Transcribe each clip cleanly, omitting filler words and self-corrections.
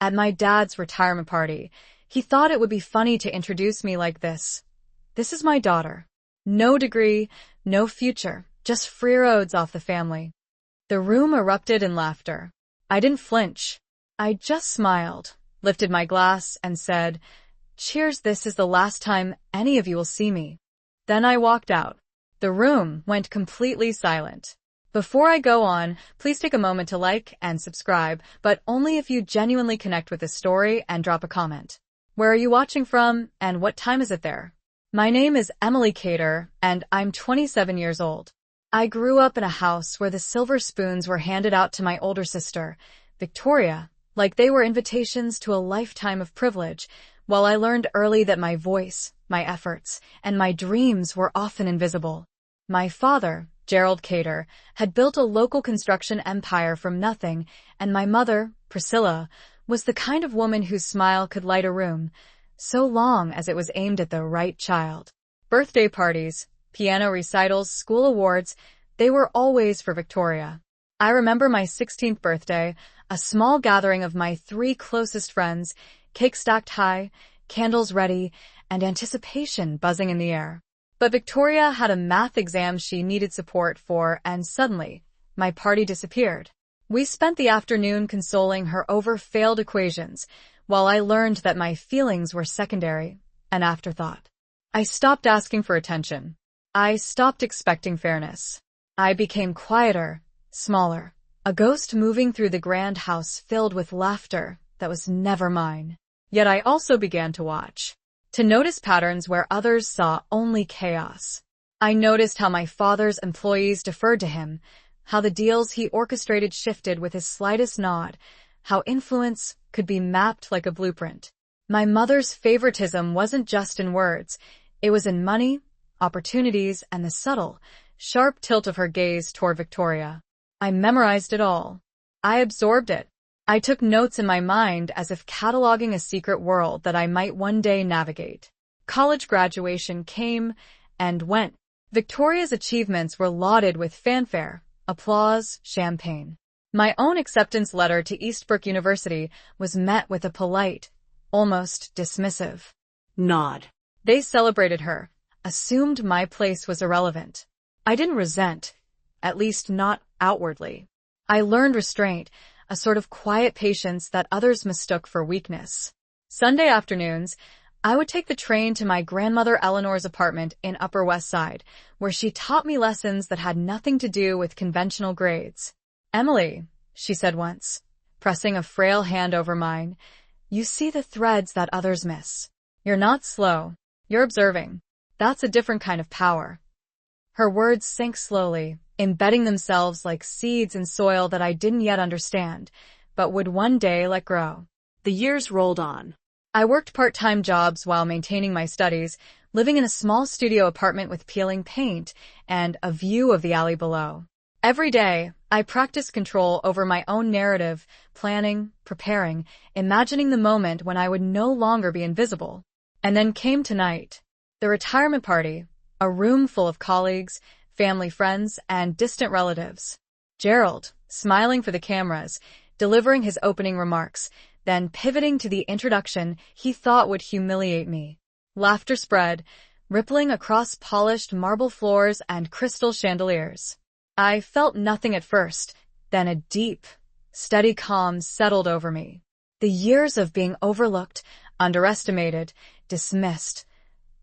at my dad's retirement party. He thought it would be funny to introduce me like this. This is my daughter. No degree, no future, just free roads off the family. The room erupted in laughter. I didn't flinch. I just smiled, lifted my glass, and said, "Cheers, this is the last time any of you will see me." Then I walked out. The room went completely silent. Before I go on, please take a moment to like and subscribe, but only if you genuinely connect with this story and drop a comment. Where are you watching from, and what time is it there? My name is Uneducated, and I'm 27 years old. I grew up in a house where the silver spoons were handed out to my older sister, Victoria, like they were invitations to a lifetime of privilege, while I learned early that my voice, my efforts, and my dreams were often invisible. My father, Gerald Cater, had built a local construction empire from nothing, and my mother, Priscilla, was the kind of woman whose smile could light a room, so long as it was aimed at the right child. Birthday parties, piano recitals, school awards, they were always for Victoria. I remember my 16th birthday, a small gathering of my 3 closest friends, cake stacked high, candles ready, and anticipation buzzing in the air. But Victoria had a math exam she needed support for, and suddenly, my party disappeared. We spent the afternoon consoling her over failed equations, while I learned that my feelings were secondary, an afterthought. I stopped asking for attention. I stopped expecting fairness. I became quieter, smaller, a ghost moving through the grand house filled with laughter that was never mine. Yet I also began to watch. To notice patterns where others saw only chaos. I noticed how my father's employees deferred to him, how the deals he orchestrated shifted with his slightest nod, how influence could be mapped like a blueprint. My mother's favoritism wasn't just in words, it was in money, opportunities, and the subtle, sharp tilt of her gaze toward Victoria. I memorized it all. I absorbed it. I took notes in my mind as if cataloging a secret world that I might one day navigate. College graduation came and went. Victoria's achievements were lauded with fanfare, applause, champagne. My own acceptance letter to Eastbrook University was met with a polite, almost dismissive nod. They celebrated her, assumed my place was irrelevant. I didn't resent, at least not outwardly. I learned restraint, a sort of quiet patience that others mistook for weakness. Sunday afternoons, I would take the train to my grandmother Eleanor's apartment in Upper West Side, where she taught me lessons that had nothing to do with conventional grades. "Emily," she said once, pressing a frail hand over mine, "you see the threads that others miss. You're not slow. You're observing. That's a different kind of power." Her words sank slowly, embedding themselves like seeds in soil that I didn't yet understand, but would one day let grow. The years rolled on. I worked part-time jobs while maintaining my studies, living in a small studio apartment with peeling paint and a view of the alley below. Every day, I practiced control over my own narrative, planning, preparing, imagining the moment when I would no longer be invisible. And then came tonight. The retirement party, a room full of colleagues, family friends, and distant relatives. Gerald, smiling for the cameras, delivering his opening remarks, then pivoting to the introduction he thought would humiliate me. Laughter spread, rippling across polished marble floors and crystal chandeliers. I felt nothing at first, then a deep, steady calm settled over me. The years of being overlooked, underestimated, dismissed,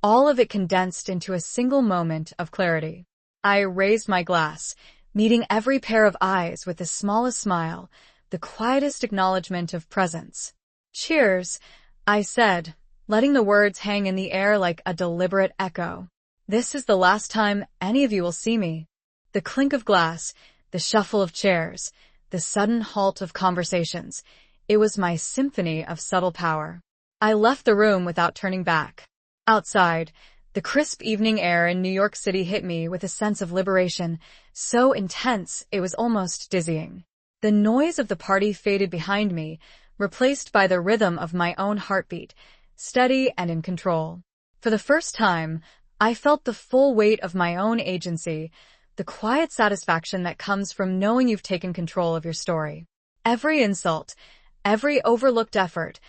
all of it condensed into a single moment of clarity. I raised my glass, meeting every pair of eyes with the smallest smile, the quietest acknowledgement of presence. "Cheers," I said, letting the words hang in the air like a deliberate echo. "This is the last time any of you will see me." The clink of glass, the shuffle of chairs, the sudden halt of conversations. It was my symphony of subtle power. I left the room without turning back. Outside, the crisp evening air in New York City hit me with a sense of liberation, so intense it was almost dizzying. The noise of the party faded behind me, replaced by the rhythm of my own heartbeat, steady and in control. For the first time, I felt the full weight of my own agency, the quiet satisfaction that comes from knowing you've taken control of your story. Every insult, Every overlooked effort,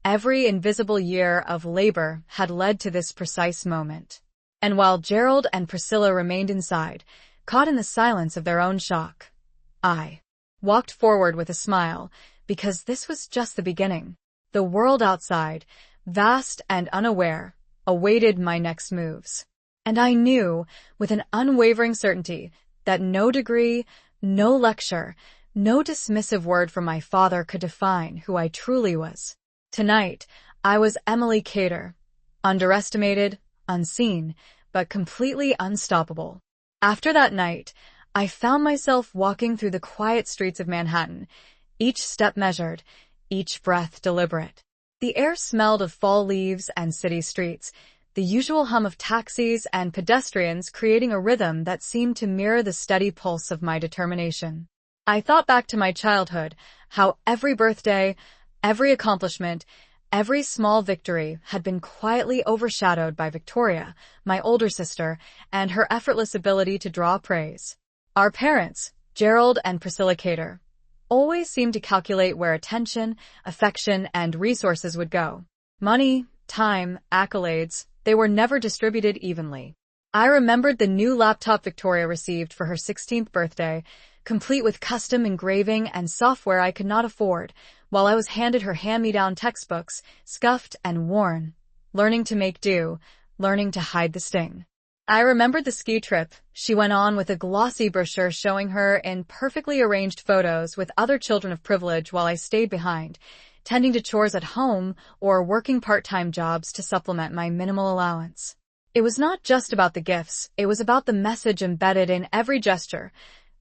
every invisible year of labor had led to this precise moment. And while Gerald and Priscilla remained inside, caught in the silence of their own shock, I walked forward with a smile, because this was just the beginning. The world outside, vast and unaware, awaited my next moves. And I knew, with an unwavering certainty, that no degree, no lecture, no dismissive word from my father could define who I truly was. Tonight, I was Emily Cater, underestimated, unseen, but completely unstoppable. After that night, I found myself walking through the quiet streets of Manhattan, each step measured, each breath deliberate. The air smelled of fall leaves and city streets, the usual hum of taxis and pedestrians creating a rhythm that seemed to mirror the steady pulse of my determination. I thought back to my childhood, how every birthday, every accomplishment, every small victory had been quietly overshadowed by Victoria, my older sister, and her effortless ability to draw praise. Our parents, Gerald and Priscilla Cater, always seemed to calculate where attention, affection, and resources would go. Money, time, accolades, they were never distributed evenly. I remembered the new laptop Victoria received for her 16th birthday, complete with custom engraving and software I could not afford, while I was handed her hand-me-down textbooks, scuffed and worn, learning to make do, learning to hide the sting. I remembered the ski trip she went on with a glossy brochure showing her in perfectly arranged photos with other children of privilege while I stayed behind, tending to chores at home or working part-time jobs to supplement my minimal allowance. It was not just about the gifts, it was about the message embedded in every gesture.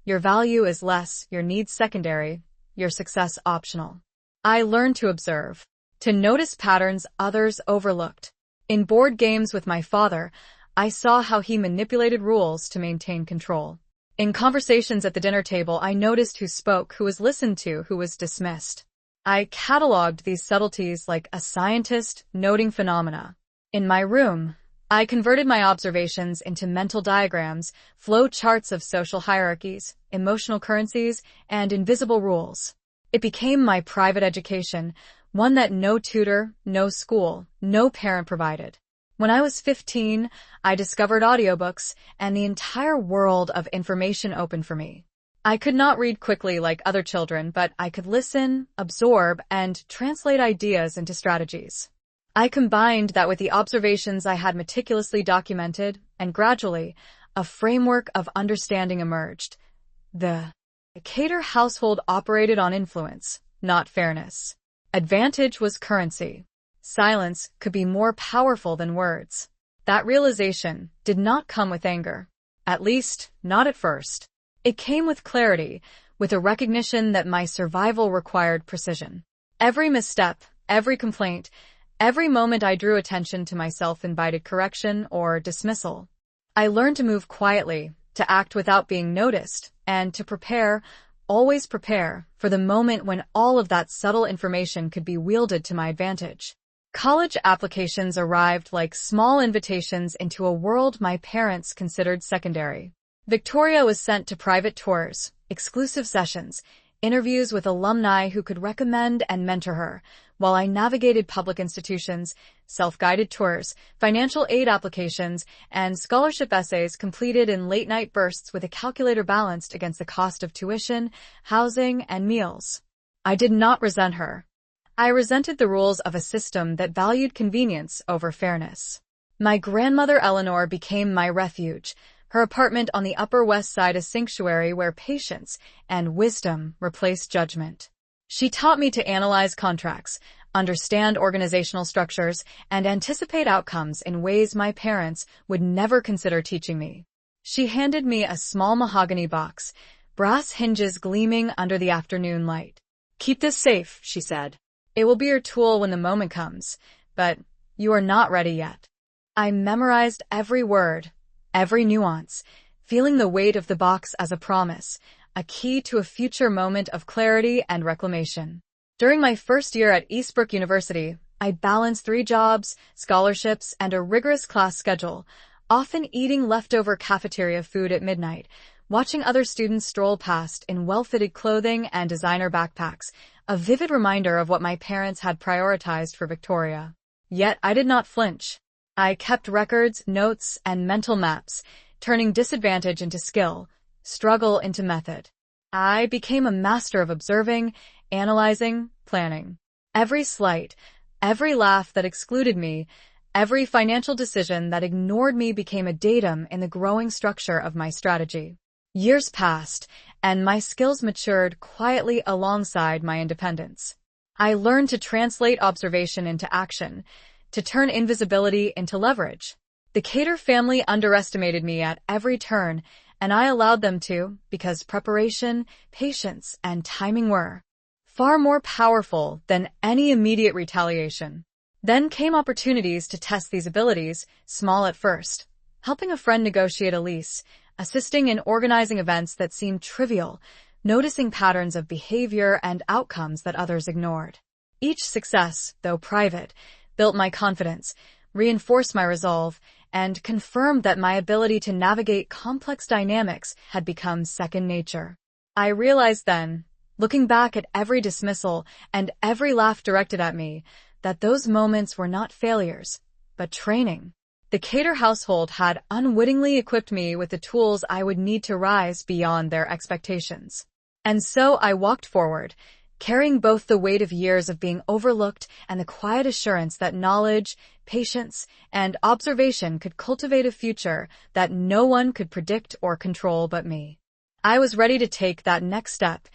Your value is less, your needs secondary, your success optional. I learned to observe, to notice patterns others overlooked. In board games with my father, I saw how he manipulated rules to maintain control. In conversations at the dinner table, I noticed who spoke, who was listened to, who was dismissed. I cataloged these subtleties like a scientist noting phenomena. In my room, I converted my observations into mental diagrams, flow charts of social hierarchies, emotional currencies, and invisible rules. It became my private education, one that no tutor, no school, no parent provided. When I was 15, I discovered audiobooks, and the entire world of information opened for me. I could not read quickly like other children, but I could listen, absorb, and translate ideas into strategies. I combined that with the observations I had meticulously documented, and gradually, a framework of understanding emerged. The Cater household operated on influence, not fairness. Advantage was currency. Silence could be more powerful than words. That realization did not come with anger. At least, not at first. It came with clarity, with a recognition that my survival required precision. Every misstep, every complaint, every moment I drew attention to myself invited correction or dismissal. I learned to move quietly, to act without being noticed, and to prepare, always prepare, for the moment when all of that subtle information could be wielded to my advantage. College applications arrived like small invitations into a world my parents considered secondary. Victoria was sent to private tours, exclusive sessions, interviews with alumni who could recommend and mentor her, while I navigated public institutions, self-guided tours, financial aid applications, and scholarship essays completed in late-night bursts with a calculator balanced against the cost of tuition, housing, and meals. I did not resent her. I resented the rules of a system that valued convenience over fairness. My grandmother Eleanor became my refuge, her apartment on the Upper West Side a sanctuary where patience and wisdom replaced judgment. She taught me to analyze contracts, understand organizational structures, and anticipate outcomes in ways my parents would never consider teaching me. She handed me a small mahogany box, brass hinges gleaming under the afternoon light. "Keep this safe," she said. "It will be your tool when the moment comes, but you are not ready yet." I memorized every word, every nuance, feeling the weight of the box as a promise, a key to a future moment of clarity and reclamation. During my first year at Eastbrook University, I balanced 3 jobs, scholarships, and a rigorous class schedule, often eating leftover cafeteria food at midnight, watching other students stroll past in well-fitted clothing and designer backpacks, a vivid reminder of what my parents had prioritized for Victoria. Yet I did not flinch. I kept records, notes, and mental maps, turning disadvantage into skill, struggle into method. I became a master of observing, analyzing, planning. Every slight, every laugh that excluded me, every financial decision that ignored me became a datum in the growing structure of my strategy. Years passed, and my skills matured quietly alongside my independence. I learned to translate observation into action, to turn invisibility into leverage. The Cater family underestimated me at every turn, and I allowed them to, because preparation, patience, and timing were far more powerful than any immediate retaliation. Then came opportunities to test these abilities, small at first, helping a friend negotiate a lease, assisting in organizing events that seemed trivial, noticing patterns of behavior and outcomes that others ignored. Each success, though private, built my confidence, reinforced my resolve, and confirmed that my ability to navigate complex dynamics had become second nature. I realized then, looking back at every dismissal and every laugh directed at me, that those moments were not failures, but training. The Cater household had unwittingly equipped me with the tools I would need to rise beyond their expectations. And so I walked forward, carrying both the weight of years of being overlooked and the quiet assurance that knowledge, patience, and observation could cultivate a future that no one could predict or control but me. I was ready to take that next step,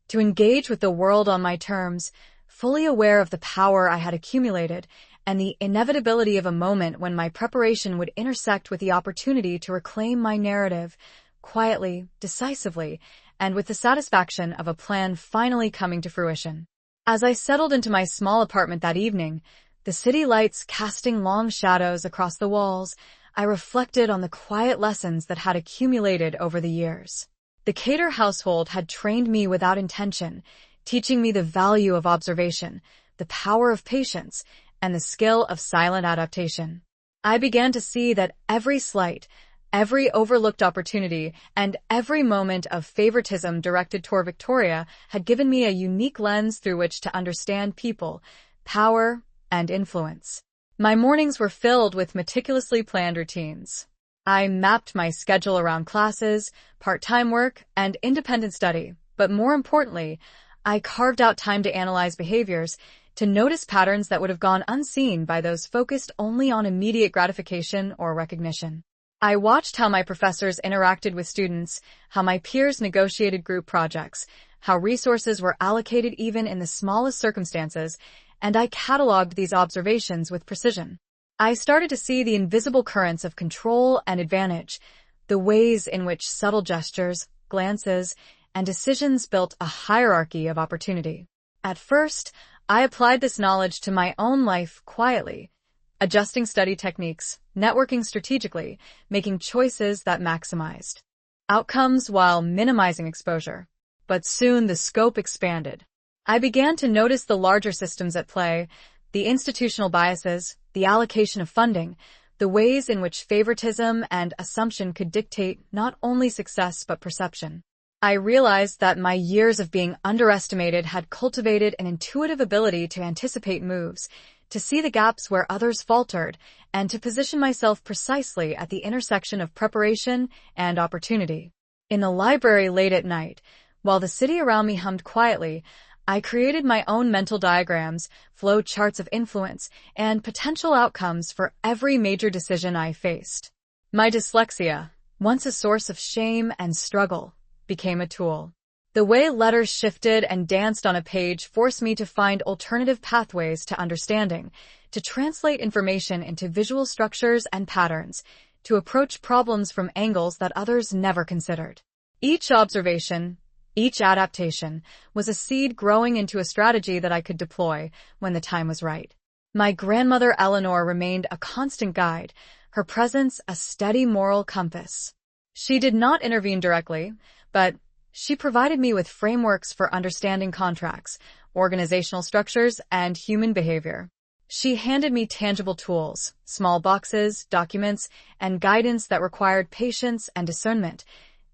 to engage with the world on my terms, fully aware of the power I had accumulated and the inevitability of a moment when my preparation would intersect with the opportunity to reclaim my narrative, quietly, decisively, and with the satisfaction of a plan finally coming to fruition. As I settled into my small apartment that evening, the city lights casting long shadows across the walls, I reflected on the quiet lessons that had accumulated over the years. The Cater household had trained me without intention, teaching me the value of observation, the power of patience, and the skill of silent adaptation. I began to see that every slight, every overlooked opportunity, and every moment of favoritism directed toward Victoria had given me a unique lens through which to understand people, power, and influence. My mornings were filled with meticulously planned routines. I mapped my schedule around classes, part-time work, and independent study, but more importantly, I carved out time to analyze behaviors, to notice patterns that would have gone unseen by those focused only on immediate gratification or recognition. I watched how my professors interacted with students, how my peers negotiated group projects, how resources were allocated even in the smallest circumstances, and I cataloged these observations with precision. I started to see the invisible currents of control and advantage, the ways in which subtle gestures, glances, and decisions built a hierarchy of opportunity. At first, I applied this knowledge to my own life quietly, adjusting study techniques, networking strategically, making choices that maximized outcomes while minimizing exposure. But soon the scope expanded. I began to notice the larger systems at play, the institutional biases, the allocation of funding, the ways in which favoritism and assumption could dictate not only success but perception. I realized that my years of being underestimated had cultivated an intuitive ability to anticipate moves, to see the gaps where others faltered, and to position myself precisely at the intersection of preparation and opportunity. In the library late at night, while the city around me hummed quietly, I created my own mental diagrams, flow charts of influence, and potential outcomes for every major decision I faced. My dyslexia, once a source of shame and struggle, became a tool. The way letters shifted and danced on a page forced me to find alternative pathways to understanding, to translate information into visual structures and patterns, to approach problems from angles that others never considered. Each observation, each adaptation, was a seed growing into a strategy that I could deploy when the time was right. My grandmother Eleanor remained a constant guide, her presence a steady moral compass. She did not intervene directly, but she provided me with frameworks for understanding contracts, organizational structures, and human behavior. She handed me tangible tools, small boxes, documents, and guidance that required patience and discernment,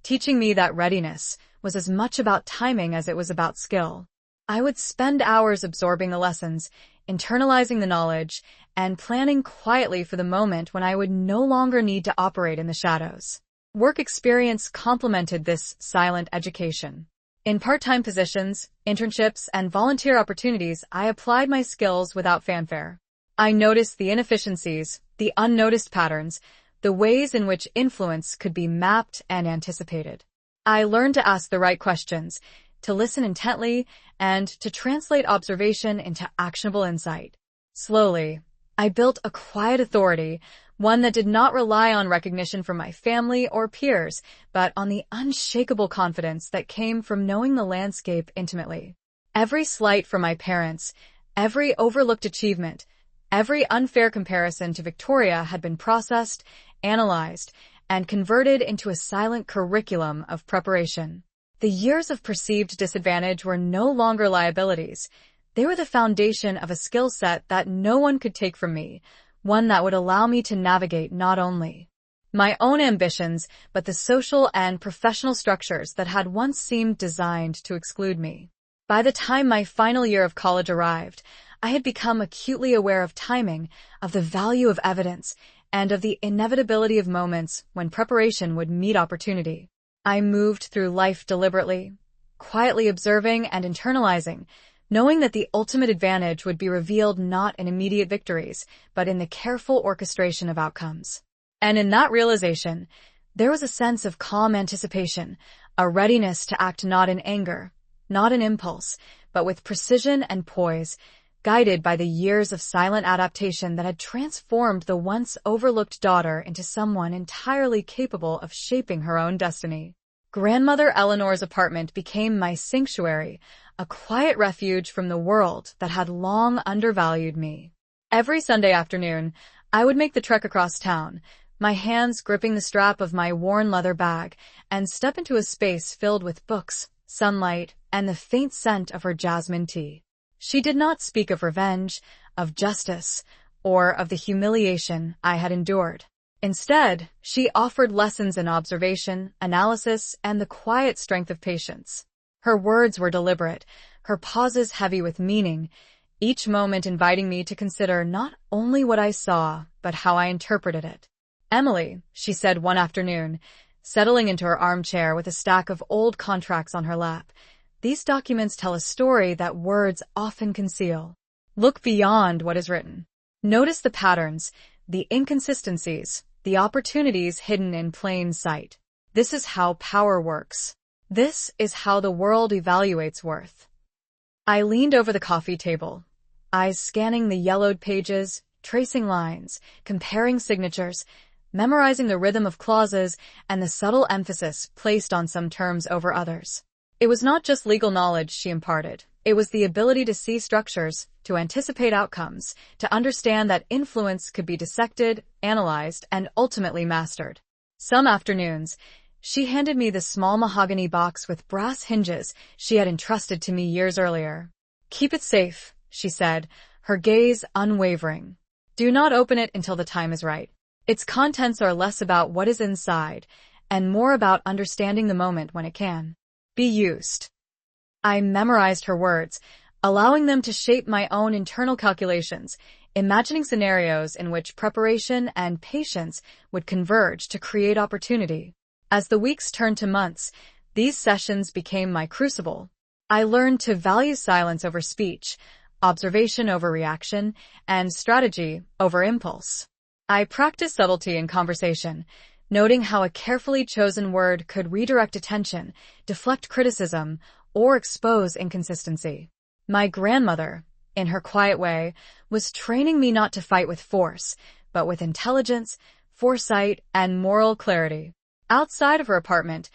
teaching me that readiness was as much about timing as it was about skill. I would spend hours absorbing the lessons, internalizing the knowledge, and planning quietly for the moment when I would no longer need to operate in the shadows. Work experience complemented this silent education. In part-time positions, internships, and volunteer opportunities, I applied my skills without fanfare. I noticed the inefficiencies, the unnoticed patterns, the ways in which influence could be mapped and anticipated. I learned to ask the right questions, to listen intently, and to translate observation into actionable insight. Slowly, I built a quiet authority, one that did not rely on recognition from my family or peers, but on the unshakable confidence that came from knowing the landscape intimately. Every slight from my parents, every overlooked achievement, every unfair comparison to Victoria had been processed, analyzed, and converted into a silent curriculum of preparation. The years of perceived disadvantage were no longer liabilities. They were the foundation of a skill set that no one could take from me, one that would allow me to navigate not only my own ambitions, but the social and professional structures that had once seemed designed to exclude me. By the time my final year of college arrived, I had become acutely aware of timing, of the value of evidence, and of the inevitability of moments when preparation would meet opportunity. I moved through life deliberately, quietly observing and internalizing, knowing that the ultimate advantage would be revealed not in immediate victories, but in the careful orchestration of outcomes. And in that realization, there was a sense of calm anticipation, a readiness to act not in anger, not in impulse, but with precision and poise, guided by the years of silent adaptation that had transformed the once overlooked daughter into someone entirely capable of shaping her own destiny. Grandmother Eleanor's apartment became my sanctuary, a quiet refuge from the world that had long undervalued me. Every Sunday afternoon, I would make the trek across town, my hands gripping the strap of my worn leather bag, and step into a space filled with books, sunlight, and the faint scent of her jasmine tea. She did not speak of revenge, of justice, or of the humiliation I had endured. Instead, she offered lessons in observation, analysis, and the quiet strength of patience. Her words were deliberate, her pauses heavy with meaning, each moment inviting me to consider not only what I saw, but how I interpreted it. "Emily," she said one afternoon, settling into her armchair with a stack of old contracts on her lap, "these documents tell a story that words often conceal. Look beyond what is written. Notice the patterns, the inconsistencies, the opportunities hidden in plain sight. This is how power works. This is how the world evaluates worth." I leaned over the coffee table, eyes scanning the yellowed pages, tracing lines, comparing signatures, memorizing the rhythm of clauses and the subtle emphasis placed on some terms over others. It was not just legal knowledge she imparted. It was the ability to see structures, to anticipate outcomes, to understand that influence could be dissected, analyzed, and ultimately mastered. Some afternoons, she handed me the small mahogany box with brass hinges she had entrusted to me years earlier. "Keep it safe," she said, her gaze unwavering. "Do not open it until the time is right. Its contents are less about what is inside, and more about understanding the moment when it can be used." I memorized her words, allowing them to shape my own internal calculations, imagining scenarios in which preparation and patience would converge to create opportunity. As the weeks turned to months, these sessions became my crucible. I learned to value silence over speech, observation over reaction, and strategy over impulse. I practiced subtlety in conversation, noting how a carefully chosen word could redirect attention, deflect criticism, or expose inconsistency. My grandmother, in her quiet way, was training me not to fight with force, but with intelligence, foresight, and moral clarity. Outside of her apartment,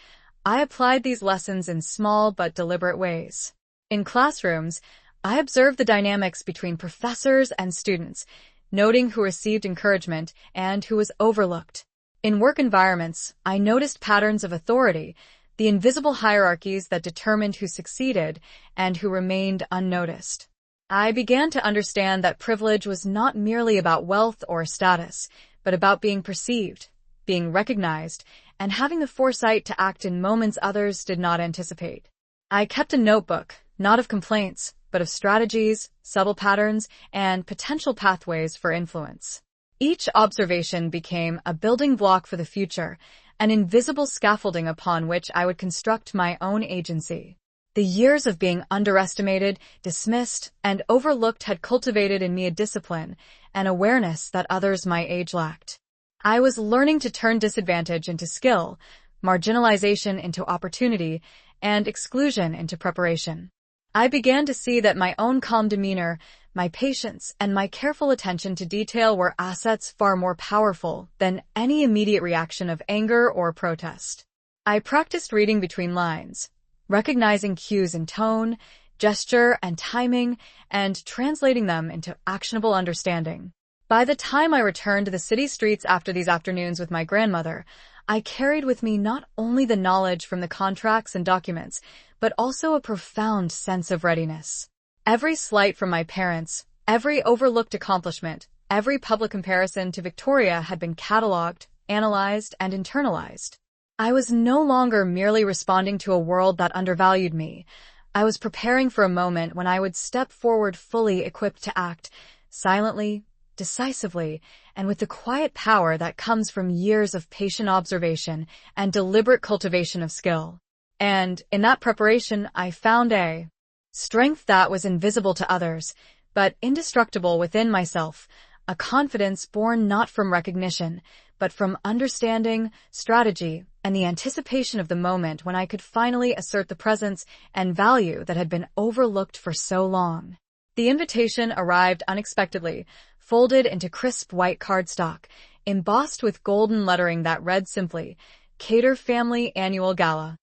I applied these lessons in small but deliberate ways. In classrooms, I observed the dynamics between professors and students, noting who received encouragement and who was overlooked. In work environments, I noticed patterns of authority, the invisible hierarchies that determined who succeeded and who remained unnoticed. I began to understand that privilege was not merely about wealth or status, but about being perceived, being recognized, and having the foresight to act in moments others did not anticipate. I kept a notebook, not of complaints, but of strategies, subtle patterns, and potential pathways for influence. Each observation became a building block for the future, an invisible scaffolding upon which I would construct my own agency. The years of being underestimated, dismissed, and overlooked had cultivated in me a discipline, an awareness that others my age lacked. I was learning to turn disadvantage into skill, marginalization into opportunity, and exclusion into preparation. I began to see that my own calm demeanor, my patience, and my careful attention to detail were assets far more powerful than any immediate reaction of anger or protest. I practiced reading between lines, recognizing cues in tone, gesture, and timing, and translating them into actionable understanding. By the time I returned to the city streets after these afternoons with my grandmother, I carried with me not only the knowledge from the contracts and documents, but also a profound sense of readiness. Every slight from my parents, every overlooked accomplishment, every public comparison to Victoria had been cataloged, analyzed, and internalized. I was no longer merely responding to a world that undervalued me. I was preparing for a moment when I would step forward fully equipped to act, silently, decisively, and with the quiet power that comes from years of patient observation and deliberate cultivation of skill. And in that preparation, I found a strength that was invisible to others, but indestructible within myself, a confidence born not from recognition, but from understanding, strategy, and the anticipation of the moment when I could finally assert the presence and value that had been overlooked for so long. The invitation arrived unexpectedly, folded into crisp white cardstock, embossed with golden lettering that read simply, Cater Family Annual Gala.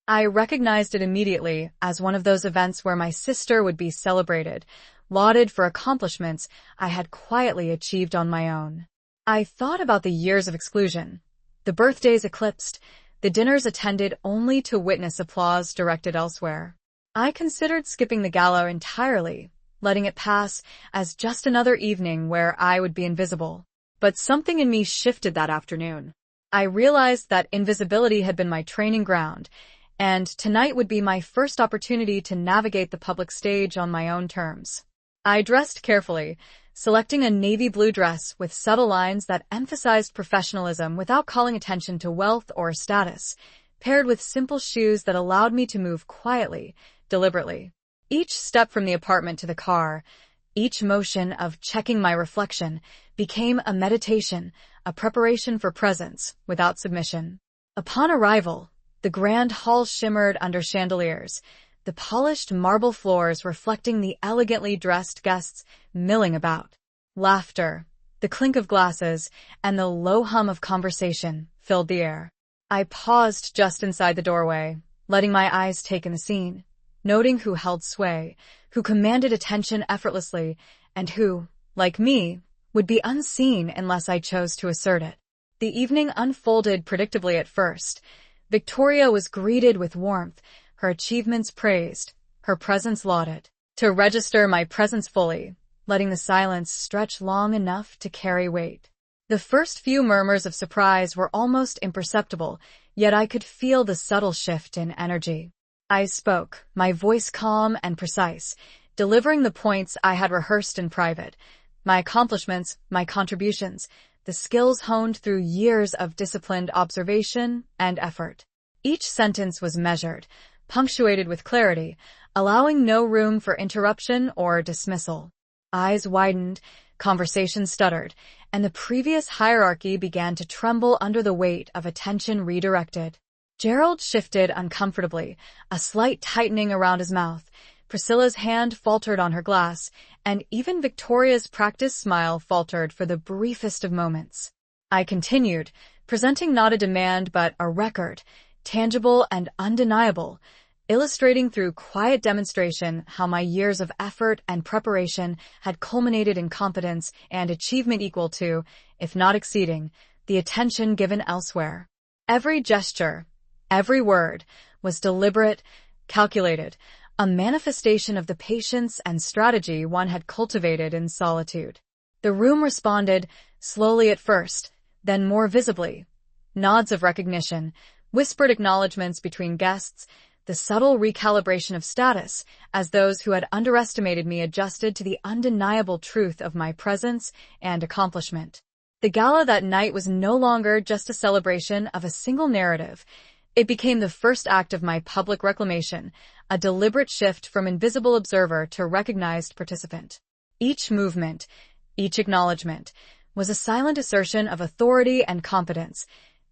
I recognized it immediately as one of those events where my sister would be celebrated, lauded for accomplishments I had quietly achieved on my own. I thought about the years of exclusion, the birthdays eclipsed, the dinners attended only to witness applause directed elsewhere. I considered skipping the gala entirely, letting it pass as just another evening where I would be invisible. But something in me shifted that afternoon. I realized that invisibility had been my training ground, and tonight would be my first opportunity to navigate the public stage on my own terms. I dressed carefully, selecting a navy blue dress with subtle lines that emphasized professionalism without calling attention to wealth or status, paired with simple shoes that allowed me to move quietly, deliberately. Each step from the apartment to the car, each motion of checking my reflection, became a meditation, a preparation for presence without submission. Upon arrival, the grand hall shimmered under chandeliers, the polished marble floors reflecting the elegantly dressed guests milling about. Laughter, the clink of glasses, and the low hum of conversation filled the air. I paused just inside the doorway, letting my eyes take in the scene, noting who held sway, who commanded attention effortlessly, and who, like me, would be unseen unless I chose to assert it. The evening unfolded predictably at first. Victoria was greeted with warmth, her achievements praised, her presence lauded. To register my presence fully, letting the silence stretch long enough to carry weight. The first few murmurs of surprise were almost imperceptible, yet I could feel the subtle shift in energy. I spoke, my voice calm and precise, delivering the points I had rehearsed in private, my accomplishments, my contributions, the skills honed through years of disciplined observation and effort. Each sentence was measured, punctuated with clarity, allowing no room for interruption or dismissal. Eyes widened, conversation stuttered, and the previous hierarchy began to tremble under the weight of attention redirected. Gerald shifted uncomfortably, a slight tightening around his mouth. Priscilla's hand faltered on her glass, and even Victoria's practiced smile faltered for the briefest of moments. I continued, presenting not a demand but a record, tangible and undeniable, illustrating through quiet demonstration how my years of effort and preparation had culminated in competence and achievement equal to, if not exceeding, the attention given elsewhere. Every gesture, every word, was deliberate, calculated, a manifestation of the patience and strategy one had cultivated in solitude. The room responded, slowly at first, then more visibly. Nods of recognition, whispered acknowledgments between guests, the subtle recalibration of status, as those who had underestimated me adjusted to the undeniable truth of my presence and accomplishment. The gala that night was no longer just a celebration of a single narrative. It became the first act of my public reclamation, a deliberate shift from invisible observer to recognized participant. Each movement, each acknowledgement, was a silent assertion of authority and competence,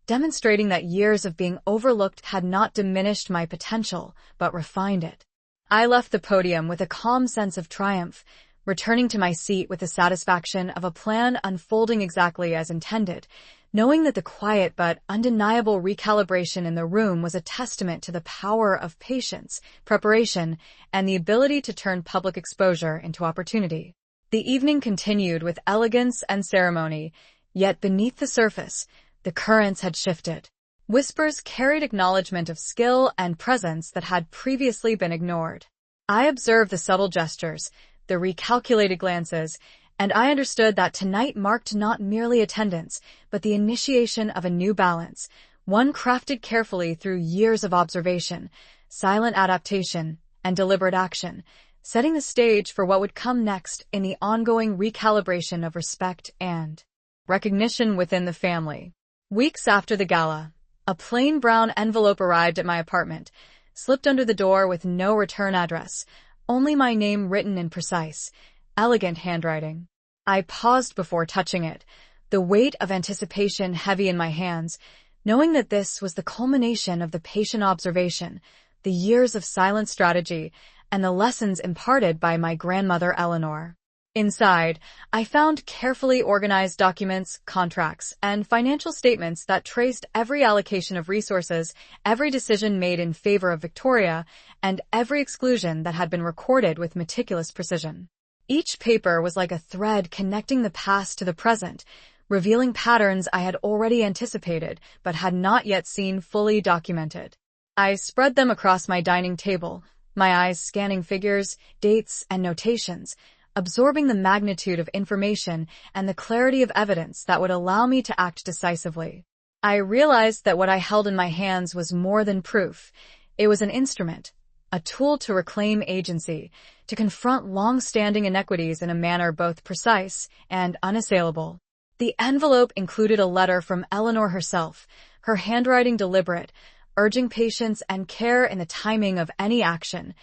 demonstrating that years of being overlooked had not diminished my potential, but refined it. I left the podium with a calm sense of triumph, returning to my seat with the satisfaction of a plan unfolding exactly as intended, knowing that the quiet but undeniable recalibration in the room was a testament to the power of patience, preparation, and the ability to turn public exposure into opportunity. The evening continued with elegance and ceremony, yet beneath the surface, the currents had shifted. Whispers carried acknowledgement of skill and presence that had previously been ignored. I observed the subtle gestures, the recalculated glances, and I understood that tonight marked not merely attendance, but the initiation of a new balance, one crafted carefully through years of observation, silent adaptation, and deliberate action, setting the stage for what would come next in the ongoing recalibration of respect and recognition within the family. Weeks after the gala, a plain brown envelope arrived at my apartment, slipped under the door with no return address, only my name written in precise, elegant handwriting. I paused before touching it, the weight of anticipation heavy in my hands, knowing that this was the culmination of the patient observation, the years of silent strategy, and the lessons imparted by my grandmother Eleanor. Inside, I found carefully organized documents, contracts, and financial statements that traced every allocation of resources, every decision made in favor of Victoria, and every exclusion that had been recorded with meticulous precision. Each paper was like a thread connecting the past to the present, revealing patterns I had already anticipated but had not yet seen fully documented. I spread them across my dining table, my eyes scanning figures, dates, and notations, absorbing the magnitude of information and the clarity of evidence that would allow me to act decisively. I realized that what I held in my hands was more than proof. It was an instrument, a tool to reclaim agency, to confront long-standing inequities in a manner both precise and unassailable. The envelope included a letter from Eleanor herself, her handwriting deliberate, urging patience and care in the timing of any action,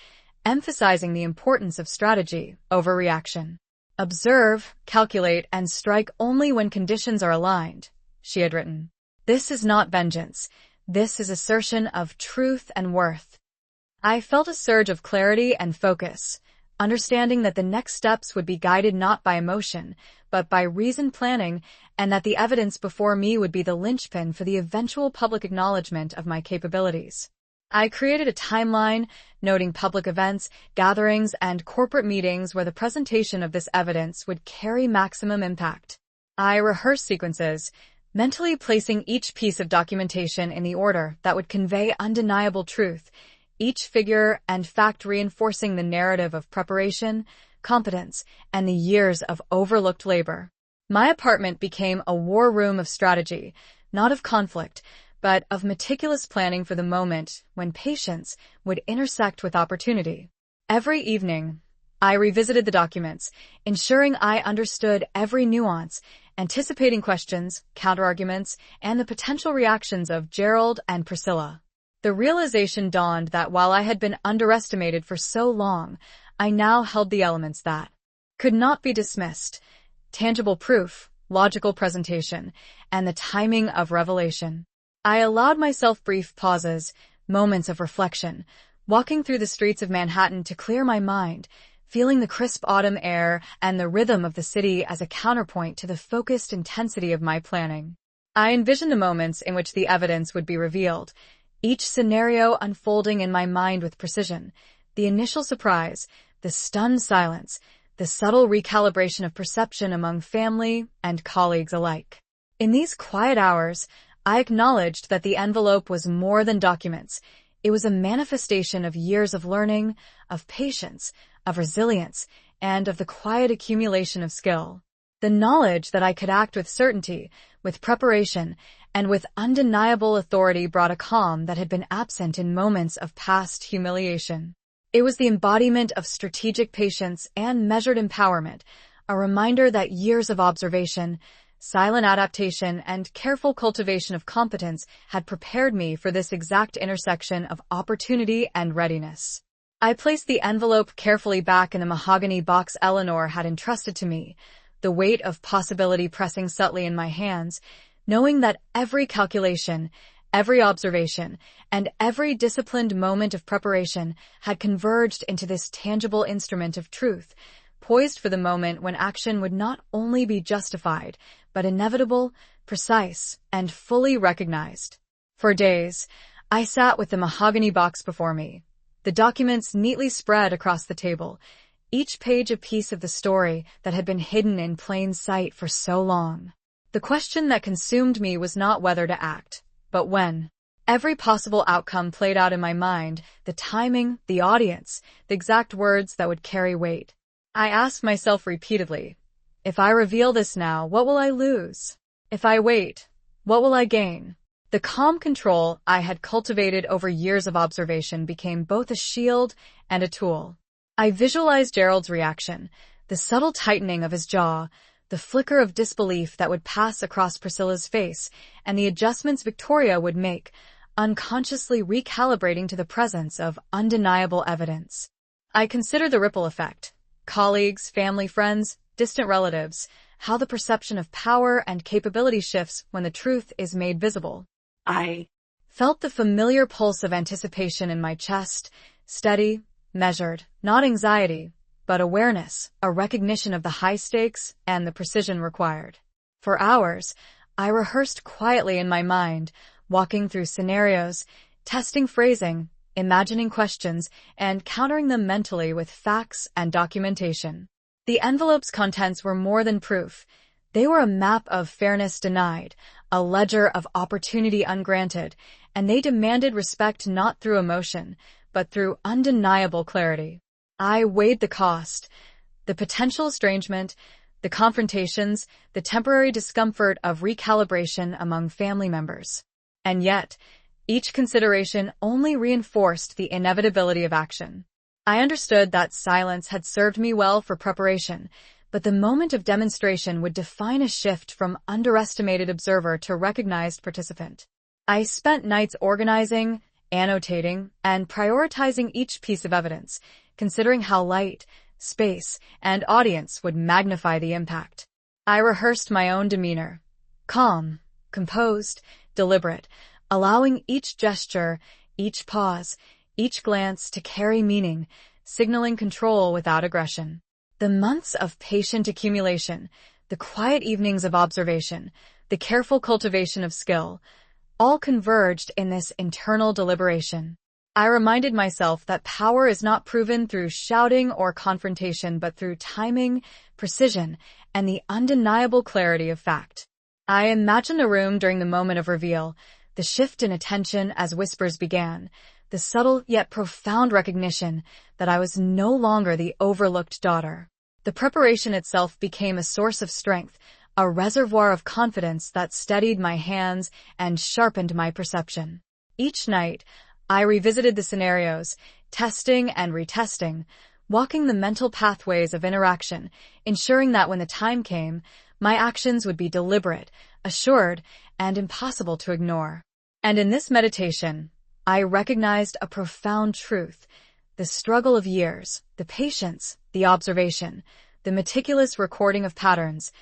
emphasizing the importance of strategy over reaction. Observe, calculate, and strike only when conditions are aligned, she had written. This is not vengeance. This is assertion of truth and worth. I felt a surge of clarity and focus, understanding that the next steps would be guided not by emotion, but by reasoned planning, and that the evidence before me would be the linchpin for the eventual public acknowledgement of my capabilities. I created a timeline, noting public events, gatherings, and corporate meetings where the presentation of this evidence would carry maximum impact. I rehearsed sequences, mentally placing each piece of documentation in the order that would convey undeniable truth, each figure and fact reinforcing the narrative of preparation, competence, and the years of overlooked labor. My apartment became a war room of strategy, not of conflict, but of meticulous planning for the moment when patience would intersect with opportunity. Every evening, I revisited the documents, ensuring I understood every nuance, anticipating questions, counterarguments, and the potential reactions of Gerald and Priscilla. The realization dawned that while I had been underestimated for so long, I now held the elements that could not be dismissed: tangible proof, logical presentation, and the timing of revelation. I allowed myself brief pauses, moments of reflection, walking through the streets of Manhattan to clear my mind, feeling the crisp autumn air and the rhythm of the city as a counterpoint to the focused intensity of my planning. I envisioned the moments in which the evidence would be revealed, each scenario unfolding in my mind with precision: the initial surprise, the stunned silence, the subtle recalibration of perception among family and colleagues alike. In these quiet hours, I acknowledged that the envelope was more than documents. It was a manifestation of years of learning, of patience, of resilience, and of the quiet accumulation of skill. The knowledge that I could act with certainty, with preparation, and with undeniable authority brought a calm that had been absent in moments of past humiliation. It was the embodiment of strategic patience and measured empowerment, a reminder that years of observation, silent adaptation, and careful cultivation of competence had prepared me for this exact intersection of opportunity and readiness. I placed the envelope carefully back in the mahogany box Eleanor had entrusted to me, the weight of possibility pressing subtly in my hands, knowing that every calculation, every observation, and every disciplined moment of preparation had converged into this tangible instrument of truth, poised for the moment when action would not only be justified, but inevitable, precise, and fully recognized. For days, I sat with the mahogany box before me, the documents neatly spread across the table, each page a piece of the story that had been hidden in plain sight for so long. The question that consumed me was not whether to act, but when. Every possible outcome played out in my mind, the timing, the audience, the exact words that would carry weight. I asked myself repeatedly, if I reveal this now, what will I lose? If I wait, what will I gain? The calm control I had cultivated over years of observation became both a shield and a tool. I visualized Gerald's reaction, the subtle tightening of his jaw, the flicker of disbelief that would pass across Priscilla's face, and the adjustments Victoria would make, unconsciously recalibrating to the presence of undeniable evidence. I considered the ripple effect. Colleagues, family, friends, distant relatives, how the perception of power and capability shifts when the truth is made visible. I felt the familiar pulse of anticipation in my chest, steady, measured, not anxiety, but awareness, a recognition of the high stakes and the precision required. For hours, I rehearsed quietly in my mind, walking through scenarios, testing phrasing, imagining questions, and countering them mentally with facts and documentation. The envelope's contents were more than proof. They were a map of fairness denied, a ledger of opportunity ungranted, and they demanded respect not through emotion, but through undeniable clarity. I weighed the cost, the potential estrangement, the confrontations, the temporary discomfort of recalibration among family members. And yet, each consideration only reinforced the inevitability of action. I understood that silence had served me well for preparation, but the moment of demonstration would define a shift from underestimated observer to recognized participant. I spent nights organizing, annotating, and prioritizing each piece of evidence, considering how light, space, and audience would magnify the impact. I rehearsed my own demeanor, calm, composed, deliberate, allowing each gesture, each pause, each glance to carry meaning, signaling control without aggression. The months of patient accumulation, the quiet evenings of observation, the careful cultivation of skill, all converged in this internal deliberation. I reminded myself that power is not proven through shouting or confrontation, but through timing, precision, and the undeniable clarity of fact. I imagined the room during the moment of reveal, the shift in attention as whispers began, the subtle yet profound recognition that I was no longer the overlooked daughter. The preparation itself became a source of strength, a reservoir of confidence that steadied my hands and sharpened my perception. Each night, I revisited the scenarios, testing and retesting, walking the mental pathways of interaction, ensuring that when the time came, my actions would be deliberate, assured, and impossible to ignore. And in this meditation, I recognized a profound truth. The struggle of years, the patience, the observation, the meticulous recording of patterns,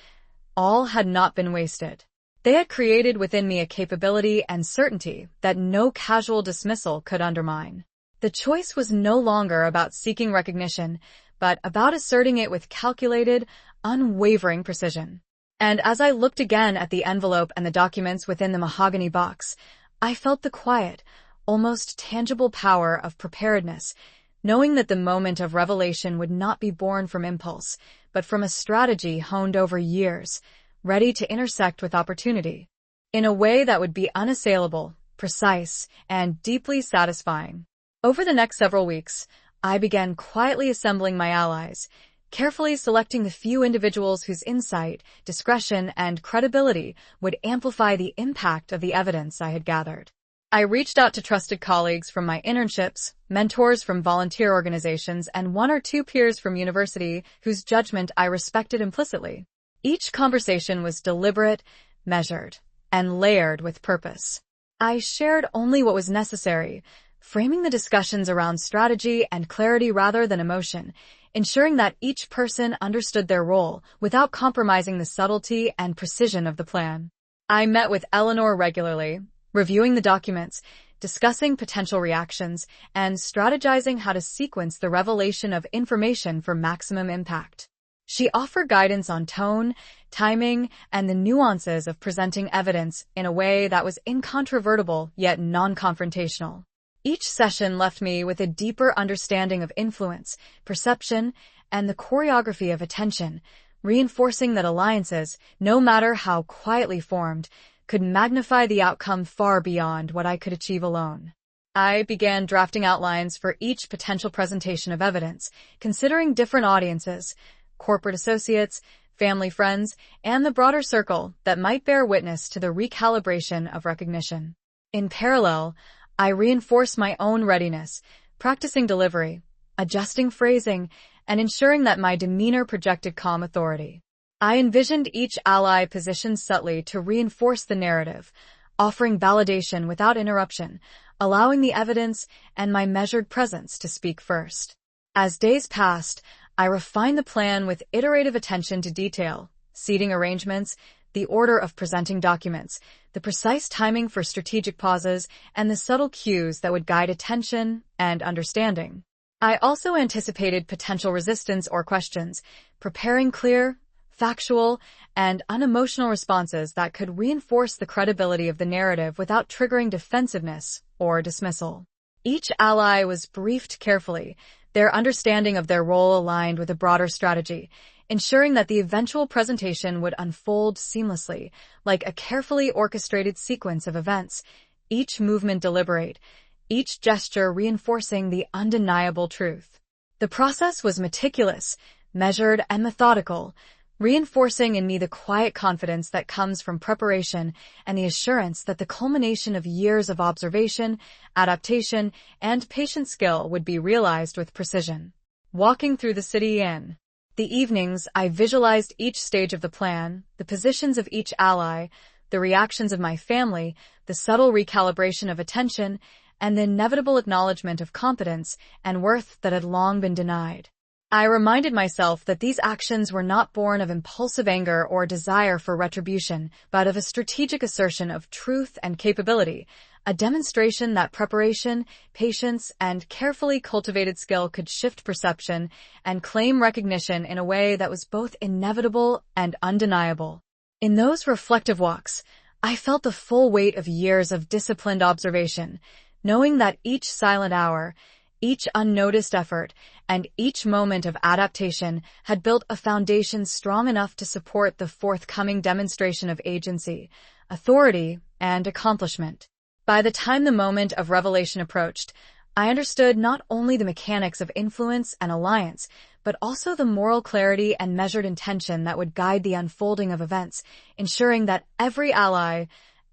all had not been wasted. They had created within me a capability and certainty that no casual dismissal could undermine. The choice was no longer about seeking recognition, but about asserting it with calculated, unwavering precision. And as I looked again at the envelope and the documents within the mahogany box, I felt the quiet, almost tangible power of preparedness, knowing that the moment of revelation would not be born from impulse, but from a strategy honed over years, ready to intersect with opportunity, in a way that would be unassailable, precise, and deeply satisfying. Over the next several weeks, I began quietly assembling my allies, carefully selecting the few individuals whose insight, discretion, and credibility would amplify the impact of the evidence I had gathered. I reached out to trusted colleagues from my internships, mentors from volunteer organizations, and one or two peers from university whose judgment I respected implicitly. Each conversation was deliberate, measured, and layered with purpose. I shared only what was necessary, framing the discussions around strategy and clarity rather than emotion, ensuring that each person understood their role without compromising the subtlety and precision of the plan. I met with Eleanor regularly, reviewing the documents, discussing potential reactions, and strategizing how to sequence the revelation of information for maximum impact. She offered guidance on tone, timing, and the nuances of presenting evidence in a way that was incontrovertible yet non-confrontational. Each session left me with a deeper understanding of influence, perception, and the choreography of attention, reinforcing that alliances, no matter how quietly formed, could magnify the outcome far beyond what I could achieve alone. I began drafting outlines for each potential presentation of evidence, considering different audiences, corporate associates, family friends, and the broader circle that might bear witness to the recalibration of recognition. In parallel, I reinforced my own readiness, practicing delivery, adjusting phrasing, and ensuring that my demeanor projected calm authority. I envisioned each ally positioned subtly to reinforce the narrative, offering validation without interruption, allowing the evidence and my measured presence to speak first. As days passed, I refined the plan with iterative attention to detail, seating arrangements, the order of presenting documents, the precise timing for strategic pauses, and the subtle cues that would guide attention and understanding. I also anticipated potential resistance or questions, preparing clear, factual, and unemotional responses that could reinforce the credibility of the narrative without triggering defensiveness or dismissal. Each ally was briefed carefully, their understanding of their role aligned with a broader strategy, ensuring that the eventual presentation would unfold seamlessly, like a carefully orchestrated sequence of events, each movement deliberate, each gesture reinforcing the undeniable truth. The process was meticulous, measured, and methodical, reinforcing in me the quiet confidence that comes from preparation and the assurance that the culmination of years of observation, adaptation, and patient skill would be realized with precision. Walking through the city in the evenings, I visualized each stage of the plan, the positions of each ally, the reactions of my family, the subtle recalibration of attention, and the inevitable acknowledgement of competence and worth that had long been denied. I reminded myself that these actions were not born of impulsive anger or desire for retribution, but of a strategic assertion of truth and capability, a demonstration that preparation, patience, and carefully cultivated skill could shift perception and claim recognition in a way that was both inevitable and undeniable. In those reflective walks, I felt the full weight of years of disciplined observation, knowing that each silent hour, each unnoticed effort, and each moment of adaptation had built a foundation strong enough to support the forthcoming demonstration of agency, authority, and accomplishment. By the time the moment of revelation approached, I understood not only the mechanics of influence and alliance, but also the moral clarity and measured intention that would guide the unfolding of events, ensuring that every ally,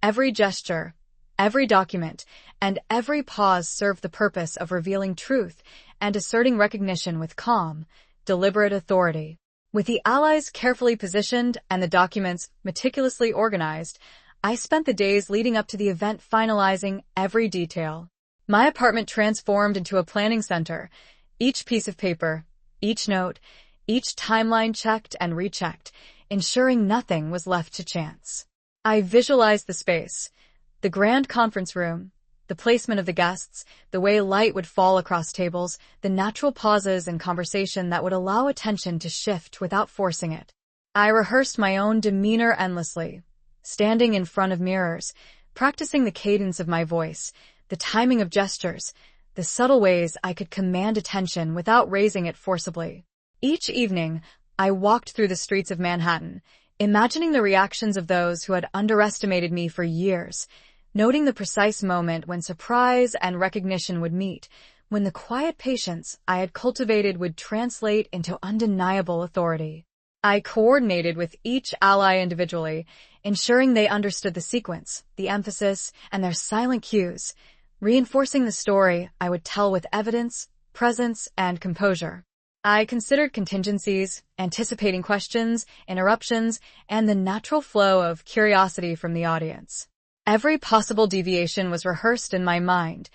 every gesture, every document, and every pause served the purpose of revealing truth and asserting recognition with calm, deliberate authority. With the allies carefully positioned and the documents meticulously organized, I spent the days leading up to the event finalizing every detail. My apartment transformed into a planning center, each piece of paper, each note, each timeline checked and rechecked, ensuring nothing was left to chance. I visualized the space, the grand conference room, the placement of the guests, the way light would fall across tables, the natural pauses in conversation that would allow attention to shift without forcing it. I rehearsed my own demeanor endlessly, standing in front of mirrors, practicing the cadence of my voice, the timing of gestures, the subtle ways I could command attention without raising it forcibly. Each evening, I walked through the streets of Manhattan, imagining the reactions of those who had underestimated me for years, noting the precise moment when surprise and recognition would meet, when the quiet patience I had cultivated would translate into undeniable authority. I coordinated with each ally individually, ensuring they understood the sequence, the emphasis, and their silent cues, reinforcing the story I would tell with evidence, presence, and composure. I considered contingencies, anticipating questions, interruptions, and the natural flow of curiosity from the audience. Every possible deviation was rehearsed in my mind,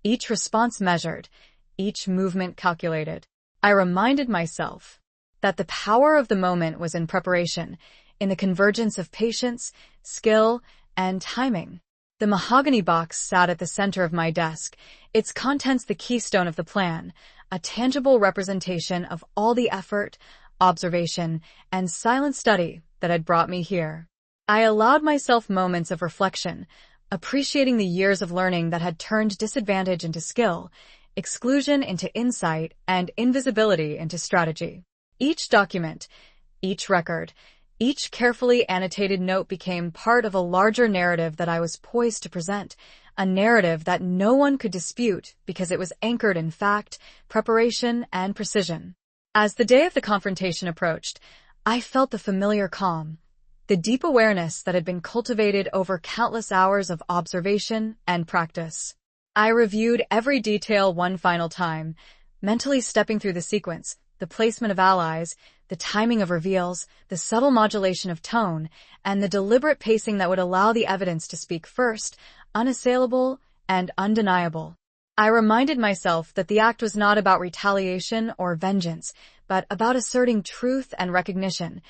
each response measured, each movement calculated. I reminded myself that the power of the moment was in preparation, in the convergence of patience, skill, and timing. The mahogany box sat at the center of my desk, its contents the keystone of the plan, a tangible representation of all the effort, observation, and silent study that had brought me here. I allowed myself moments of reflection, appreciating the years of learning that had turned disadvantage into skill, exclusion into insight, and invisibility into strategy. Each document, each record, each carefully annotated note became part of a larger narrative that I was poised to present, a narrative that no one could dispute because it was anchored in fact, preparation, and precision. As the day of the confrontation approached, I felt the familiar calm, the deep awareness that had been cultivated over countless hours of observation and practice. I reviewed every detail one final time, mentally stepping through the sequence, the placement of allies, the timing of reveals, the subtle modulation of tone, and the deliberate pacing that would allow the evidence to speak first, unassailable and undeniable. I reminded myself that the act was not about retaliation or vengeance, but about asserting truth and recognition,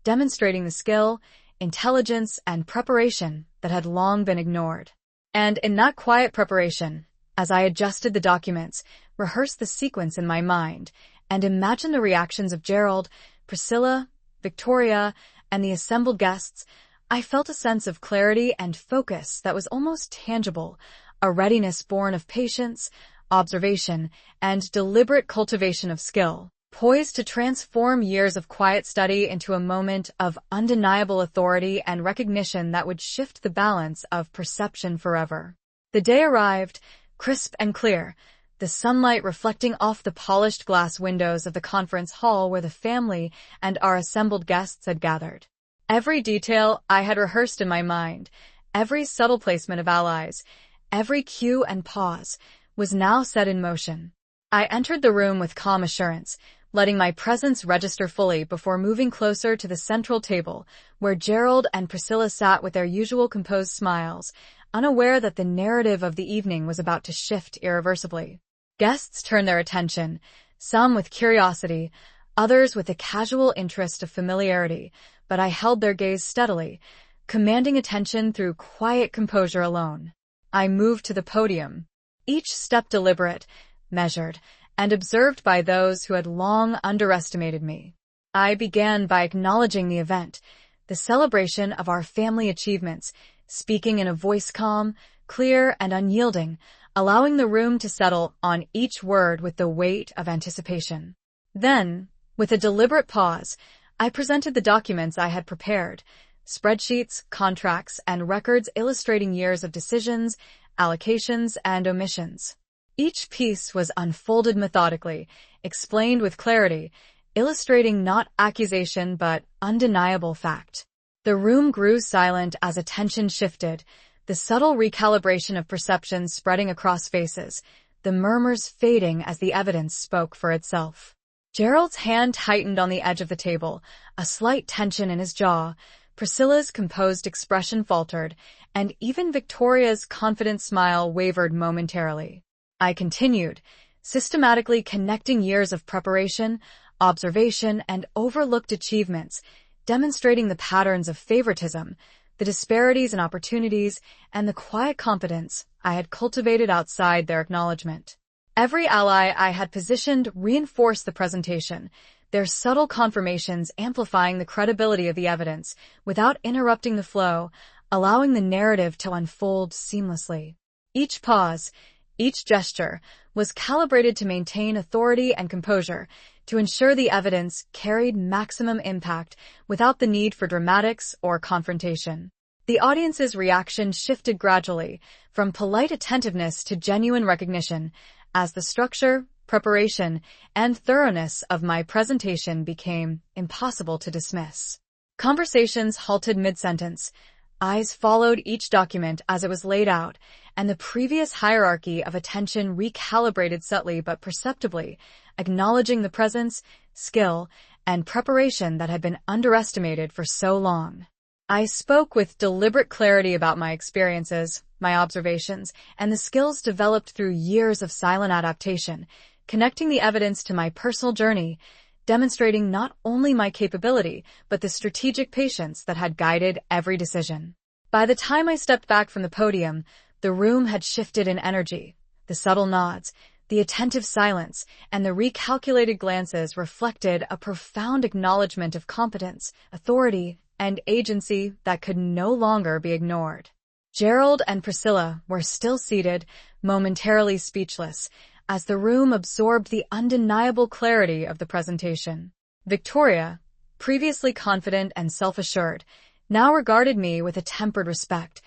demonstrating the skill, intelligence, and preparation that had long been ignored. And in that quiet preparation, as I adjusted the documents, rehearsed the sequence in my mind, and imagined the reactions of Gerald, Priscilla, Victoria, and the assembled guests, I felt a sense of clarity and focus that was almost tangible, a readiness born of patience, observation, and deliberate cultivation of skill, poised to transform years of quiet study into a moment of undeniable authority and recognition that would shift the balance of perception forever. The day arrived, crisp and clear, the sunlight reflecting off the polished glass windows of the conference hall where the family and our assembled guests had gathered. Every detail I had rehearsed in my mind, every subtle placement of allies, every cue and pause, was now set in motion. I entered the room with calm assurance, letting my presence register fully before moving closer to the central table, where Gerald and Priscilla sat with their usual composed smiles, unaware that the narrative of the evening was about to shift irreversibly. Guests turned their attention, some with curiosity, others with the casual interest of familiarity, but I held their gaze steadily, commanding attention through quiet composure alone. I moved to the podium, each step deliberate, measured, and observed by those who had long underestimated me. I began by acknowledging the event, the celebration of our family achievements, speaking in a voice calm, clear, and unyielding, allowing the room to settle on each word with the weight of anticipation. Then, with a deliberate pause, I presented the documents I had prepared, spreadsheets, contracts, and records illustrating years of decisions, allocations, and omissions. Each piece was unfolded methodically, explained with clarity, illustrating not accusation but undeniable fact. The room grew silent as attention shifted, the subtle recalibration of perceptions spreading across faces, the murmurs fading as the evidence spoke for itself. Gerald's hand tightened on the edge of the table, a slight tension in his jaw. Priscilla's composed expression faltered, and even Victoria's confident smile wavered momentarily. I continued, systematically connecting years of preparation, observation, and overlooked achievements, demonstrating the patterns of favoritism, the disparities in opportunities, and the quiet competence I had cultivated outside their acknowledgement. Every ally I had positioned reinforced the presentation, their subtle confirmations amplifying the credibility of the evidence without interrupting the flow, allowing the narrative to unfold seamlessly. Each pause, each gesture, was calibrated to maintain authority and composure, to ensure the evidence carried maximum impact without the need for dramatics or confrontation. The audience's reaction shifted gradually, from polite attentiveness to genuine recognition, as the structure, preparation, and thoroughness of my presentation became impossible to dismiss. Conversations halted mid-sentence. Eyes followed each document as it was laid out, and the previous hierarchy of attention recalibrated subtly but perceptibly, acknowledging the presence, skill, and preparation that had been underestimated for so long. I spoke with deliberate clarity about my experiences, my observations, and the skills developed through years of silent adaptation, connecting the evidence to my personal journey, demonstrating not only my capability, but the strategic patience that had guided every decision. By the time I stepped back from the podium, the room had shifted in energy. The subtle nods, the attentive silence, and the recalculated glances reflected a profound acknowledgement of competence, authority, and agency that could no longer be ignored. Gerald and Priscilla were still seated, momentarily speechless, as the room absorbed the undeniable clarity of the presentation. Victoria, previously confident and self-assured, now regarded me with a tempered respect,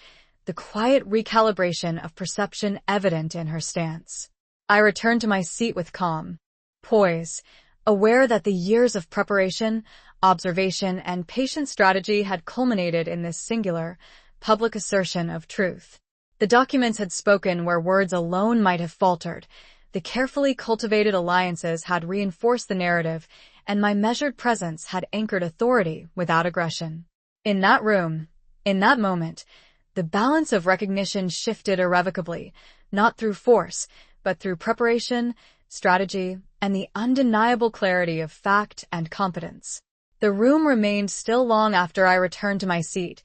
the quiet recalibration of perception evident in her stance. I returned to my seat with calm poise, aware that the years of preparation, observation, and patient strategy had culminated in this singular, public assertion of truth. The documents had spoken where words alone might have faltered. The carefully cultivated alliances had reinforced the narrative, and my measured presence had anchored authority without aggression. In that room, in that moment, the balance of recognition shifted irrevocably, not through force, but through preparation, strategy, and the undeniable clarity of fact and competence. The room remained still long after I returned to my seat,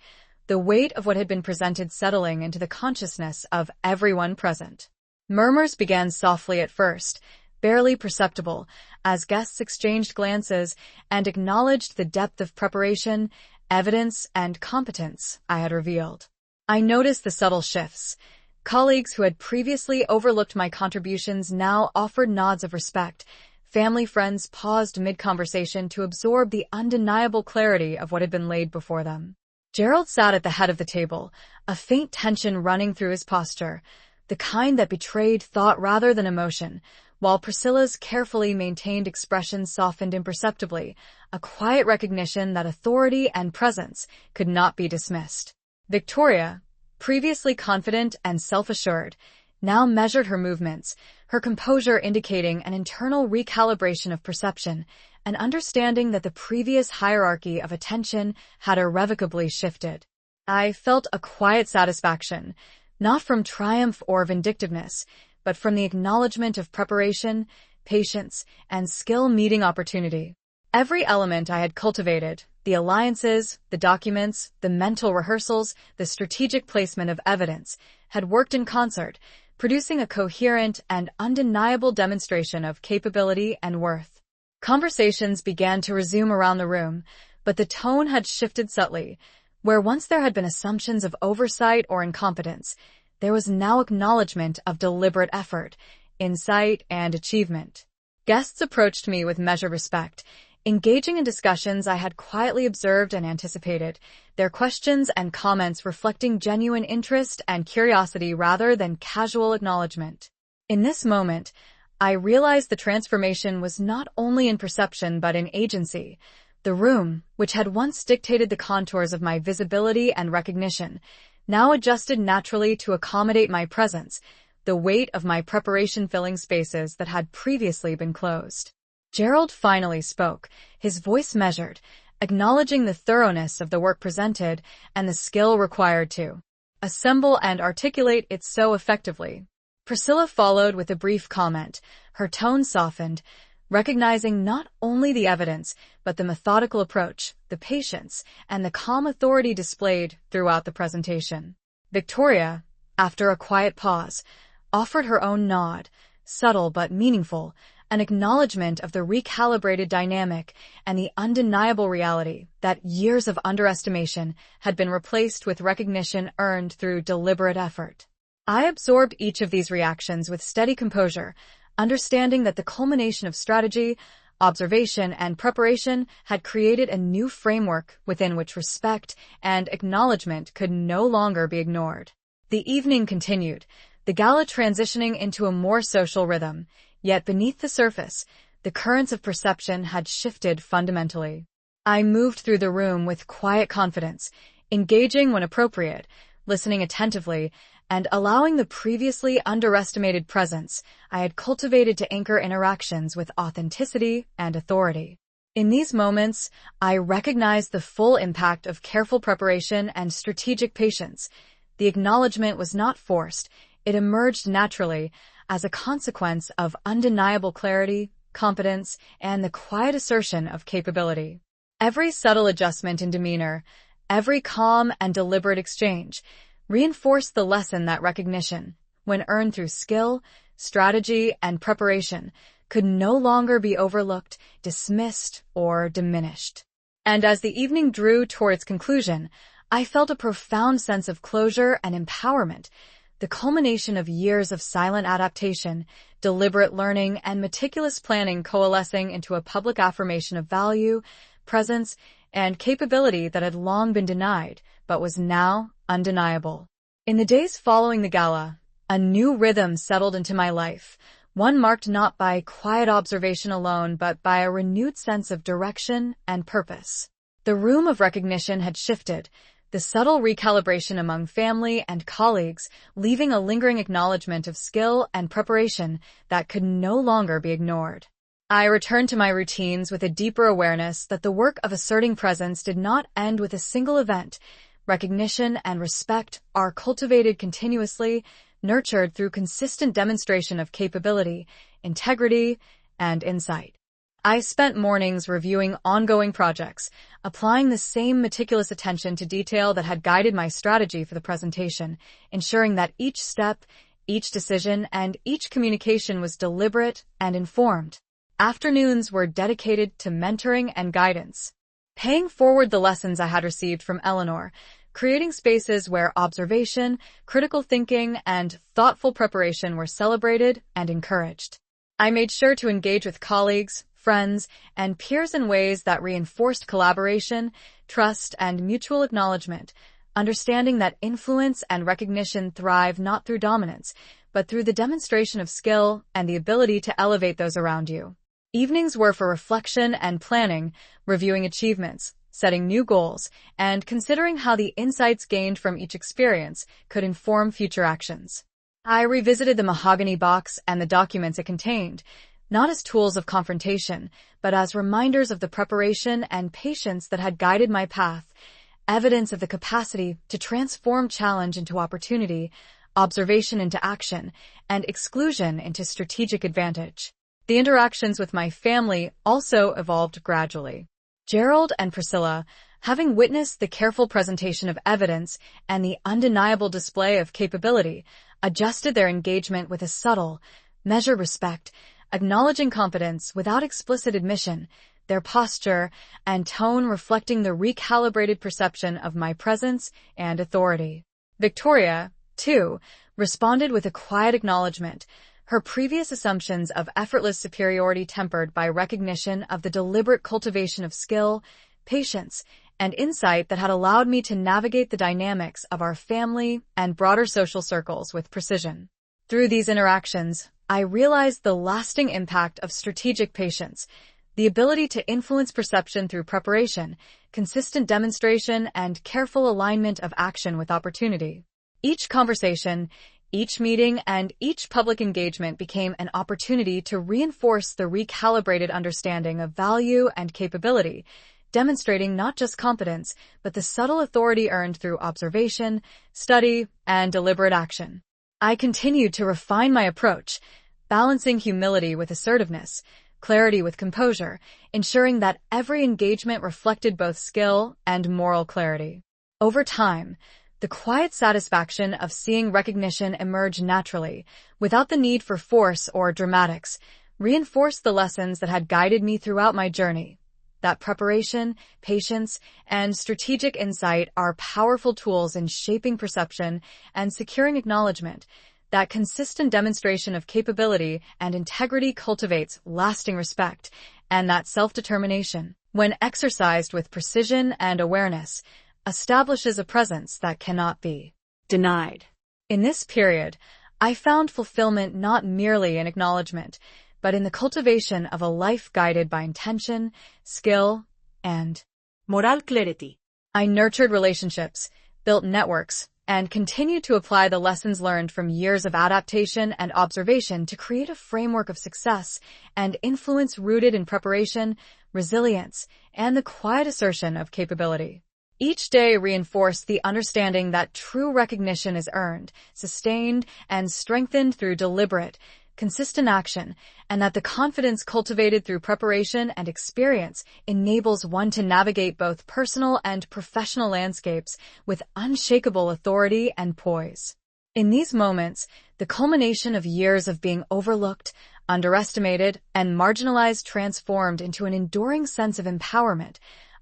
the weight of what had been presented settling into the consciousness of everyone present. Murmurs began softly at first, barely perceptible, as guests exchanged glances and acknowledged the depth of preparation, evidence, and competence I had revealed. I noticed the subtle shifts. Colleagues who had previously overlooked my contributions now offered nods of respect. Family friends paused mid-conversation to absorb the undeniable clarity of what had been laid before them. Gerald sat at the head of the table, a faint tension running through his posture, the kind that betrayed thought rather than emotion, while Priscilla's carefully maintained expression softened imperceptibly, a quiet recognition that authority and presence could not be dismissed. Victoria, previously confident and self-assured, now measured her movements, her composure indicating an internal recalibration of perception, an understanding that the previous hierarchy of attention had irrevocably shifted. I felt a quiet satisfaction, not from triumph or vindictiveness, but from the acknowledgement of preparation, patience, and skill meeting opportunity. Every element I had cultivated, the alliances, the documents, the mental rehearsals, the strategic placement of evidence, had worked in concert, producing a coherent and undeniable demonstration of capability and worth. Conversations began to resume around the room, but the tone had shifted subtly. Where once there had been assumptions of oversight or incompetence, there was now acknowledgement of deliberate effort, insight, and achievement. Guests approached me with measured respect, engaging in discussions I had quietly observed and anticipated, their questions and comments reflecting genuine interest and curiosity rather than casual acknowledgement. In this moment, I realized the transformation was not only in perception but in agency. The room, which had once dictated the contours of my visibility and recognition, now adjusted naturally to accommodate my presence, the weight of my preparation filling spaces that had previously been closed. Gerald finally spoke, his voice measured, acknowledging the thoroughness of the work presented and the skill required to assemble and articulate it so effectively. Priscilla followed with a brief comment, her tone softened, recognizing not only the evidence, but the methodical approach, the patience, and the calm authority displayed throughout the presentation. Victoria, after a quiet pause, offered her own nod, subtle but meaningful, an acknowledgement of the recalibrated dynamic and the undeniable reality that years of underestimation had been replaced with recognition earned through deliberate effort. I absorbed each of these reactions with steady composure, understanding that the culmination of strategy, observation, and preparation had created a new framework within which respect and acknowledgement could no longer be ignored. The evening continued, the gala transitioning into a more social rhythm, yet beneath the surface, the currents of perception had shifted fundamentally. I moved through the room with quiet confidence, engaging when appropriate, listening attentively, and allowing the previously underestimated presence I had cultivated to anchor interactions with authenticity and authority. In these moments, I recognized the full impact of careful preparation and strategic patience. The acknowledgement was not forced, it emerged naturally as a consequence of undeniable clarity, competence, and the quiet assertion of capability. Every subtle adjustment in demeanor, every calm and deliberate exchange, reinforced the lesson that recognition, when earned through skill, strategy, and preparation, could no longer be overlooked, dismissed, or diminished. And as the evening drew toward its conclusion, I felt a profound sense of closure and empowerment, the culmination of years of silent adaptation, deliberate learning, and meticulous planning coalescing into a public affirmation of value, presence, and capability that had long been denied, but was now undeniable. In the days following the gala, a new rhythm settled into my life, one marked not by quiet observation alone, but by a renewed sense of direction and purpose. The room of recognition had shifted, the subtle recalibration among family and colleagues, leaving a lingering acknowledgement of skill and preparation that could no longer be ignored. I returned to my routines with a deeper awareness that the work of asserting presence did not end with a single event. Recognition and respect are cultivated continuously, nurtured through consistent demonstration of capability, integrity, and insight. I spent mornings reviewing ongoing projects, applying the same meticulous attention to detail that had guided my strategy for the presentation, ensuring that each step, each decision, and each communication was deliberate and informed. Afternoons were dedicated to mentoring and guidance, paying forward the lessons I had received from Eleanor, creating spaces where observation, critical thinking, and thoughtful preparation were celebrated and encouraged. I made sure to engage with colleagues, friends, and peers in ways that reinforced collaboration, trust, and mutual acknowledgement, understanding that influence and recognition thrive not through dominance, but through the demonstration of skill and the ability to elevate those around you. Evenings were for reflection and planning, reviewing achievements, setting new goals, and considering how the insights gained from each experience could inform future actions. I revisited the mahogany box and the documents it contained, not as tools of confrontation, but as reminders of the preparation and patience that had guided my path, evidence of the capacity to transform challenge into opportunity, observation into action, and exclusion into strategic advantage. The interactions with my family also evolved gradually. Gerald and Priscilla, having witnessed the careful presentation of evidence and the undeniable display of capability, adjusted their engagement with a subtle, measured respect, acknowledging competence without explicit admission, their posture and tone reflecting the recalibrated perception of my presence and authority. Victoria, too, responded with a quiet acknowledgement, her previous assumptions of effortless superiority tempered by recognition of the deliberate cultivation of skill, patience, and insight that had allowed me to navigate the dynamics of our family and broader social circles with precision. Through these interactions, I realized the lasting impact of strategic patience, the ability to influence perception through preparation, consistent demonstration, and careful alignment of action with opportunity. Each conversation, each meeting, and each public engagement became an opportunity to reinforce the recalibrated understanding of value and capability, demonstrating not just competence, but the subtle authority earned through observation, study, and deliberate action. I continued to refine my approach, balancing humility with assertiveness, clarity with composure, ensuring that every engagement reflected both skill and moral clarity. Over time, the quiet satisfaction of seeing recognition emerge naturally, without the need for force or dramatics, reinforced the lessons that had guided me throughout my journey. That preparation, patience, and strategic insight are powerful tools in shaping perception and securing acknowledgement. That consistent demonstration of capability and integrity cultivates lasting respect, and that self-determination, when exercised with precision and awareness, establishes a presence that cannot be denied. In this period, I found fulfillment not merely in acknowledgement, but in the cultivation of a life guided by intention, skill, and Moral clarity. I nurtured relationships, built networks, and continued to apply the lessons learned from years of adaptation and observation to create a framework of success and influence rooted in preparation, resilience, and the quiet assertion of capability. Each day reinforced the understanding that true recognition is earned, sustained, and strengthened through deliberate, consistent action, and that the confidence cultivated through preparation and experience enables one to navigate both personal and professional landscapes with unshakable authority and poise. In these moments, the culmination of years of being overlooked, underestimated, and marginalized transformed into an enduring sense of empowerment,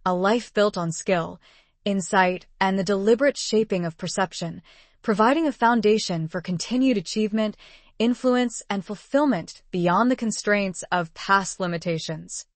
a life built on skill, insight, and the deliberate shaping of perception, providing a foundation for continued achievement, influence, and fulfillment beyond the constraints of past limitations.